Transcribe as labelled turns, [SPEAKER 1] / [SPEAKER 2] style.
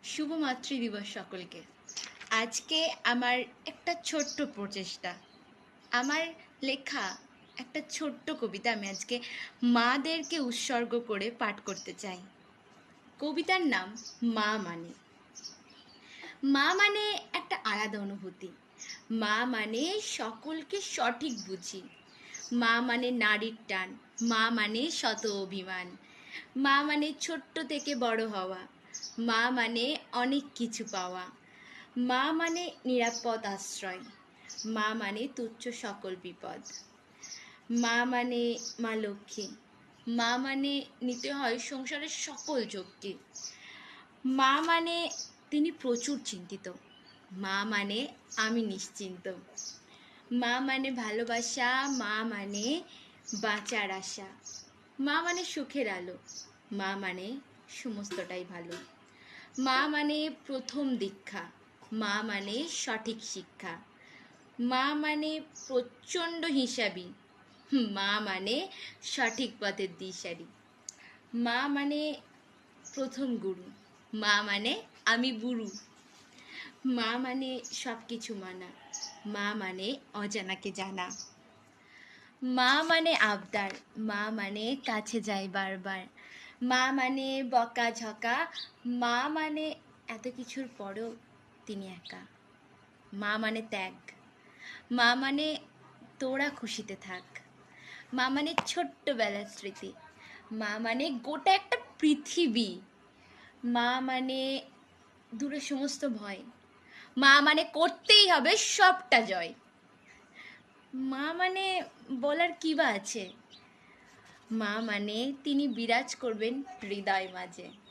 [SPEAKER 1] শুভ মাতৃ দিবস সকলকে। আজকে আমার একটা ছোট্ট প্রচেষ্টা, আমার লেখা একটা ছোট্ট কবিতা আমি আজকে মাদেরকে উৎসর্গ করে পাঠ করতে চাই। কবিতার নাম মা মানে। মা মানে একটা আলাদা অনুভূতি। মা মানে সকলকে সঠিক বুঝি। মা মানে নারীর টান। মা মানে শত অভিমান। মা মানে ছোট্ট থেকে বড় হওয়া। মা মানে অনেক কিছু পাওয়া। মা মানে নিরাপদ আশ্রয়। মা মানে তুচ্ছ সকল বিপদ। মা মানে মা লক্ষ্মী। মা মানে নিতে হয় সংসারের সকল ঝক্কি। মা মানে তিনি প্রচুর চিন্তিত। মা মানে আমি নিশ্চিন্ত। মা মানে ভালোবাসা। মা মানে বাঁচার আশা। মা মানে সুখের আলো। মা মানে সমস্তটাই ভালো। মা মানে প্রথম দীক্ষা। মা মানে সঠিক শিক্ষা। মা মানে প্রচণ্ড হিসাবি। মা মানে সঠিক পথের দিশারি। মা মানে প্রথম গুরু। মা মানে আমি বুড়ু। মা মানে সব কিছু মানা। মা মানে অজানাকে জানা। মা মানে আবদার। মা মানে কাছে যায় বারবার। মা মানে বকা ঝকা। মা মানে এত কিছুর পরেও তিনি একা। মা মানে ত্যাগ। মা মানে তোরা খুশিতে থাক। মা মানে ছোট্টবেলার স্মৃতি। মা মানে গোটা একটা পৃথিবী। মা মানে দূরে সমস্ত ভয়। মা মানে করতেই হবে সবটা জয়। মা মানে বলার কি বা আছে। মা মানে তিনি বিরাজ করবেন হৃদয় মাঝে।